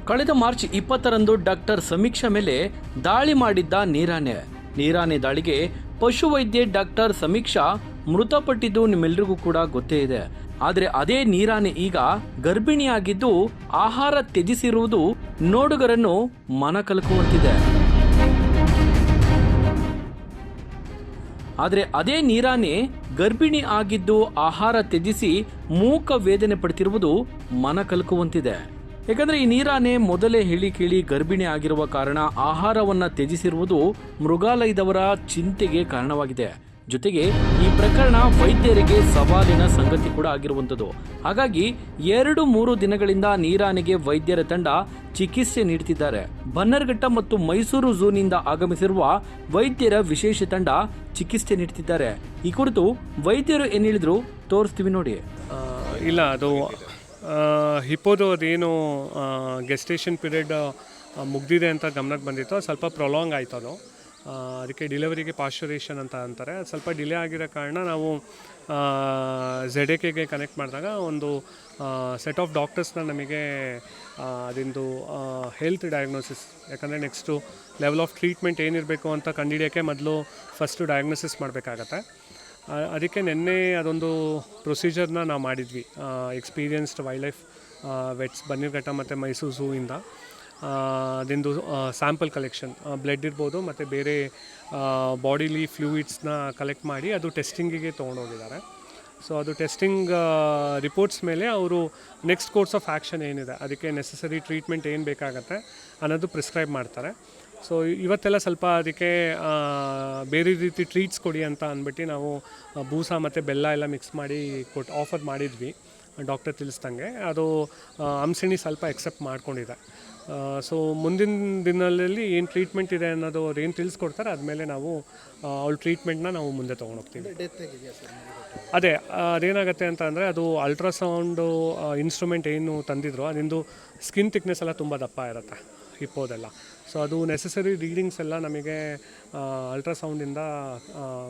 ಕಳೆದ March 20ರಂದು doctor ಸಮೀಕ್ಷಾ ಮೇಲೆ ದಾಳಿ ಮಾಡಿದ್ದ ನೀರಾನೆ ದಾಳಿಗೆ ಪಶುವೈದ್ಯೆ ಡಾಕ್ಟರ್ ಸಮೀಕ್ಷಾ ಮೃತಪಟ್ಟಿದ್ದು ನಿಮ್ಮೆಲ್ಲರಿಗೂ ಕೂಡ ಗೊತ್ತೇ ಇದೆ. ಆದರೆ ಅದೇ ನೀರಾನೆ ಈಗ ಗರ್ಭಿಣಿಯಾಗಿದ್ದು ಆಹಾರ ತ್ಯಜಿಸಿರುವುದು ನೋಡುಗರನ್ನು ಮನಕಲಕುವಂತಿದೆ. ಆದರೆ ಅದೇ ನೀರಾನೆ ಗರ್ಭಿಣಿ ಆಗಿದ್ದು ಆಹಾರ ತ್ಯಜಿಸಿ ಮೂಕ ವೇದನೆ ಪಡ್ತಿರುವುದು ಮನಕಲಕುವಂತಿದೆ. ಯಾಕಂದರೆ ಈ ನೀರಾನೆ ಮೊದಲೇ ಹೇಳಿ ಕೇಳಿ ಗರ್ಭಿಣಿ ಆಗಿರುವ ಕಾರಣ ಆಹಾರವನ್ನು ತ್ಯಜಿಸಿರುವುದು ಮೃಗಾಲಯದವರ ಚಿಂತೆಗೆ ಕಾರಣವಾಗಿದೆ. ಜೊತೆಗೆ ಈ ಪ್ರಕರಣ ವೈದ್ಯರಿಗೆ ಸವಾಲಿನ ಸಂಗತಿ ಕೂಡ ಆಗಿರುವಂಥದ್ದು. ಹಾಗಾಗಿ 2-3 ದಿನಗಳಿಂದ ನೀರಾನೆಗೆ ವೈದ್ಯರ ತಂಡ ಚಿಕಿತ್ಸೆ ನೀಡುತ್ತಿದ್ದಾರೆ. ಬನ್ನರ್ಘಟ್ಟ ಮತ್ತು ಮೈಸೂರು ಝೂನಿಂದ ಆಗಮಿಸಿರುವ ವೈದ್ಯರ ವಿಶೇಷ ತಂಡ ಚಿಕಿತ್ಸೆ ನೀಡುತ್ತಿದ್ದಾರೆ. ಈ ಕುರಿತು ವೈದ್ಯರು ಏನು ಹೇಳಿದ್ರು ತೋರಿಸ್ತೀವಿ ನೋಡಿ. ಇಲ್ಲ, ಅದು ಹಿಪ್ಪೋದು ಅದೇನು ಗೆಸ್ಟೇಷನ್ ಪೀರಿಯಡ್ ಮುಗ್ದಿದೆ ಅಂತ ಗಮನಕ್ಕೆ ಬಂದಿತ್ತು. ಸ್ವಲ್ಪ ಪ್ರೊಲಾಂಗ್ ಆಯಿತು ಅದು. ಅದಕ್ಕೆ ಡಿಲಿವರಿಗೆ ಪಾಶ್ಚರೇಷನ್ ಅಂತ ಅಂತಾರೆ. ಅದು ಸ್ವಲ್ಪ ಡಿಲೇ ಆಗಿರೋ ಕಾರಣ ನಾವು ZAKಗೆ ಕನೆಕ್ಟ್ ಮಾಡಿದಾಗ ಒಂದು ಸೆಟ್ ಆಫ್ ಡಾಕ್ಟರ್ಸ್ನ ನಮಗೆ ಅದಿಂದು ಹೆಲ್ತ್ ಡಯಾಗ್ನೋಸಿಸ್, ಯಾಕಂದರೆ ನೆಕ್ಸ್ಟು ಲೆವೆಲ್ ಆಫ್ ಟ್ರೀಟ್ಮೆಂಟ್ ಏನಿರಬೇಕು ಅಂತ ಕಂಡುಹಿಡಿಯೋಕ್ಕೆ ಮೊದಲು ಫಸ್ಟು ಡಯಾಗ್ನೋಸಿಸ್ ಮಾಡಬೇಕಾಗತ್ತೆ. ಅದಕ್ಕೆ ನಿನ್ನೆ ಅದೊಂದು ಪ್ರೊಸೀಜರ್ನ ನಾವು ಮಾಡಿದ್ವಿ. Experienced wild life vets Bannerghatta ಮತ್ತು ಮೈಸೂರು ಝೂಯಿಂದ ಅದಿಂದು ಸ್ಯಾಂಪಲ್ ಕಲೆಕ್ಷನ್, ಬ್ಲಡ್ ಇರ್ಬೋದು ಮತ್ತು ಬೇರೆ ಬಾಡಿಲಿ ಫ್ಲೂಯಿಡ್ಸ್ನ ಕಲೆಕ್ಟ್ ಮಾಡಿ ಅದು ಟೆಸ್ಟಿಂಗಿಗೆ ತೊಗೊಂಡೋಗಿದ್ದಾರೆ. ಸೊ ಅದು ಟೆಸ್ಟಿಂಗ್ ರಿಪೋರ್ಟ್ಸ್ ಮೇಲೆ ಅವರು ನೆಕ್ಸ್ಟ್ ಕೋರ್ಸ್ ಆಫ್ ಆ್ಯಕ್ಷನ್ ಏನಿದೆ ಅದಕ್ಕೆ ನೆಸಸರಿ ಟ್ರೀಟ್ಮೆಂಟ್ ಏನು ಬೇಕಾಗತ್ತೆ ಅನ್ನೋದು ಪ್ರಿಸ್ಕ್ರೈಬ್ ಮಾಡ್ತಾರೆ. ಸೊ ಇವತ್ತೆಲ್ಲ ಸ್ವಲ್ಪ ಅದಕ್ಕೆ ಬೇರೆ ರೀತಿ ಟ್ರೀಟ್ಸ್ ಕೊಡಿ ಅಂತ ಅಂದ್ಬಿಟ್ಟು ನಾವು ಬೂಸ ಮತ್ತು ಬೆಲ್ಲ ಎಲ್ಲ ಮಿಕ್ಸ್ ಮಾಡಿ ಆಫರ್ ಮಾಡಿದ್ವಿ. ಡಾಕ್ಟರ್ ತಿಳಿಸ್ದಂಗೆ ಅದು ಅಂಶಿಣಿ ಸ್ವಲ್ಪ ಎಕ್ಸೆಪ್ಟ್ ಮಾಡ್ಕೊಂಡಿದೆ. ಸೊ ಮುಂದಿನ ದಿನಗಳಲ್ಲಿ ಏನು ಟ್ರೀಟ್ಮೆಂಟ್ ಇದೆ ಅನ್ನೋದು ಅವ್ರು ಏನು ತಿಳಿಸ್ಕೊಡ್ತಾರೆ ಆದಮೇಲೆ ನಾವು ಅವಳ ಟ್ರೀಟ್ಮೆಂಟ್ನ ನಾವು ಮುಂದೆ ತೊಗೊಂಡೋಗ್ತೀವಿ. ಅದೇನಾಗುತ್ತೆ ಅಂತ ಅಂದರೆ ಅದು ಅಲ್ಟ್ರಾಸೌಂಡು ಇನ್ಸ್ಟ್ರೂಮೆಂಟ್ ಏನು ತಂದಿದ್ರು ಅದಿಂದು ಸ್ಕಿನ್ ಥಿಕ್ನೆಸ್ ಎಲ್ಲ ತುಂಬ ದಪ್ಪ ಇರುತ್ತೆ ಹಿಪ್ಪೋದೆಲ್ಲ. ಸೊ ಅದು ನೆಸಸರಿ ರೀಡಿಂಗ್ಸ್ ಎಲ್ಲ ನಮಗೆ ಅಲ್ಟ್ರಾಸೌಂಡಿಂದ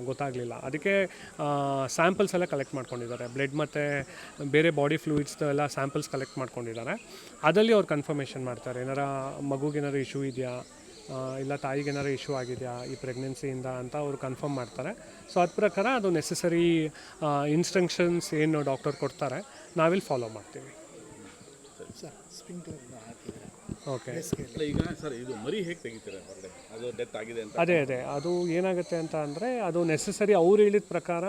ಗೊತ್ತಾಗಲಿಲ್ಲ. ಅದಕ್ಕೆ ಸ್ಯಾಂಪಲ್ಸ್ ಎಲ್ಲ ಕಲೆಕ್ಟ್ ಮಾಡ್ಕೊಂಡಿದ್ದಾರೆ. ಬ್ಲಡ್ ಮತ್ತು ಬೇರೆ ಬಾಡಿ ಫ್ಲೂಯಿಡ್ಸ್ ಎಲ್ಲ ಸ್ಯಾಂಪಲ್ಸ್ ಕಲೆಕ್ಟ್ ಮಾಡ್ಕೊಂಡಿದ್ದಾರೆ. ಅದರಲ್ಲಿ ಅವ್ರು ಕನ್ಫರ್ಮೇಷನ್ ಮಾಡ್ತಾರೆ ಏನಾರ ಮಗುಗೇನಾರು ಇಶ್ಯೂ ಇದೆಯಾ, ಇಲ್ಲ ತಾಯಿಗೇನಾರು ಇಶ್ಯೂ ಆಗಿದೆಯಾ ಈ ಪ್ರೆಗ್ನೆನ್ಸಿಯಿಂದ ಅಂತ ಅವರು ಕನ್ಫರ್ಮ್ ಮಾಡ್ತಾರೆ. ಸೊ ಅದ ಪ್ರಕಾರ ಅದು ನೆಸಸರಿ ಇನ್ಸ್ಟ್ರಕ್ಷನ್ಸ್ ಏನು ಡಾಕ್ಟರ್ ಕೊಡ್ತಾರೆ ನಾವಿಲ್ಲಿ ಫಾಲೋ ಮಾಡ್ತೀವಿ. ಓಕೆ, ಈಗ ಸರ್ ಇದು ಮರಿ ಹೇಗೆ ತೆಗಿತೀರಾ ಹೊರಗಡೆ? ಅದು ಡೆತ್ ಆಗಿದೆ ಅಂತ ಅದೇ ಅದು ಏನಾಗುತ್ತೆ ಅಂತ ಅಂದರೆ ಅದು ನೆಸಸರಿ ಅವ್ರು ಹೇಳಿದ ಪ್ರಕಾರ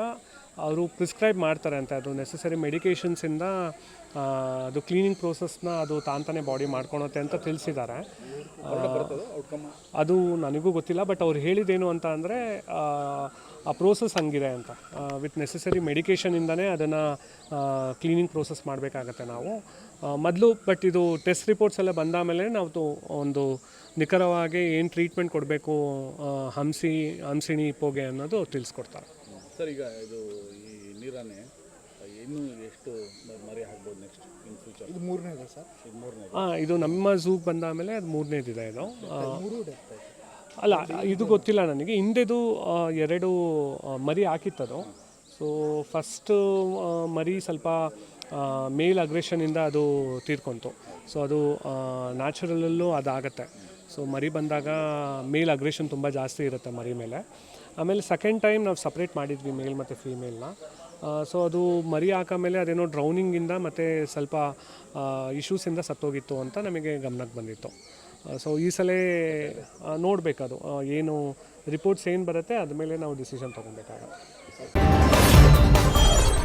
ಅವರು ಪ್ರಿಸ್ಕ್ರೈಬ್ ಮಾಡ್ತಾರೆ ಅಂತ. ಅದು ನೆಸಸರಿ ಮೆಡಿಕೇಷನ್ಸಿಂದ ಅದು ಕ್ಲೀನಿಂಗ್ ಪ್ರೋಸೆಸ್ನ ಅದು ತಾಂತಾನೆ ಬಾಡಿ ಮಾಡ್ಕೊಳುತ್ತೆ ಅಂತ ತಿಳಿಸಿದ್ದಾರೆ. ಅದು ನನಗೂ ಗೊತ್ತಿಲ್ಲ, ಬಟ್ ಅವ್ರು ಹೇಳಿದ್ದೇನು ಅಂತ ಅಂದರೆ ಆ ಪ್ರೋಸೆಸ್ ಹಂಗಿದೆ ಅಂತ. ವಿತ್ ನೆಸಸರಿ ಮೆಡಿಕೇಷನಿಂದನೇ ಅದನ್ನು ಕ್ಲೀನಿಂಗ್ ಪ್ರೋಸೆಸ್ ಮಾಡಬೇಕಾಗತ್ತೆ ನಾವು ಮೊದಲು. ಬಟ್ ಇದು ಟೆಸ್ಟ್ ರಿಪೋರ್ಟ್ಸ್ ಎಲ್ಲ ಬಂದಾದಮೇಲೆ ನಾವು ಒಂದು ನಿಖರವಾಗಿ ಏನು ಟ್ರೀಟ್ಮೆಂಟ್ ಕೊಡಬೇಕು ಹಂಸಿಣಿ ಹಿಪ್ಪೋಗೆ ಅನ್ನೋದು ತಿಳಿಸ್ಕೊಡ್ತಾರೆ. ಸರ್, ಈಗ ಇದು ಈ ನೀರಾನೆ ಇನ್ನೂ ಎಷ್ಟು ಮರಿ ಆಗ್ಬೋದು ನೆಕ್ಸ್ಟ್ ಇನ್ ಫ್ಯೂಚರ್? ಇದು ಮೂರನೇದು ಸರ್. ಇದು ಮೂರನೇದು. ಇದು ನಮ್ಮ ಝೂಗೆ ಬಂದಾದಮೇಲೆ ಅದು ಮೂರನೇದಿದೆ. ಇದು ಅಲ್ಲ, ಇದು ಗೊತ್ತಿಲ್ಲ ನನಗೆ. ಹಿಂದೆದು 2 ಮರಿ ಹಾಕಿತ್ತದು. ಸೊ ಫಸ್ಟ್ ಮರಿ ಸ್ವಲ್ಪ ಮೇಲ್ ಅಗ್ರೆಷನಿಂದ ಅದು ತೀರ್ಕೊಂತು. ಸೊ ಅದು ನ್ಯಾಚುರಲಲ್ಲೂ ಅದಾಗತ್ತೆ. ಸೊ ಮರಿ ಬಂದಾಗ ಮೇಲ್ ಅಗ್ರೆಷನ್ ತುಂಬ ಜಾಸ್ತಿ ಇರುತ್ತೆ ಮರಿ ಮೇಲೆ. ಆಮೇಲೆ ಸೆಕೆಂಡ್ ಟೈಮ್ ನಾವು ಸಪ್ರೇಟ್ ಮಾಡಿದ್ವಿ ಮೇಲ್ ಮತ್ತು ಫೀಮೇಲ್ನ. ಸೊ ಅದು ಮರಿ ಹಾಕಮೇಲೆ ಅದೇನೋ ಡ್ರೌನಿಂಗಿಂದ ಮತ್ತು ಸ್ವಲ್ಪ ಇಶ್ಯೂಸಿಂದ ಸತ್ತೋಗಿತ್ತು ಅಂತ ನಮಗೆ ಗಮನಕ್ಕೆ ಬಂದಿತ್ತು. ಸೊ ಈ ಸಲ ನೋಡಬೇಕದು ಏನು ರಿಪೋರ್ಟ್ಸ್ ಏನು ಬರುತ್ತೆ ಅದ ಮೇಲೆ ನಾವು ಡಿಸಿಷನ್ ತೊಗೊಬೇಕಾಗತ್ತೆ.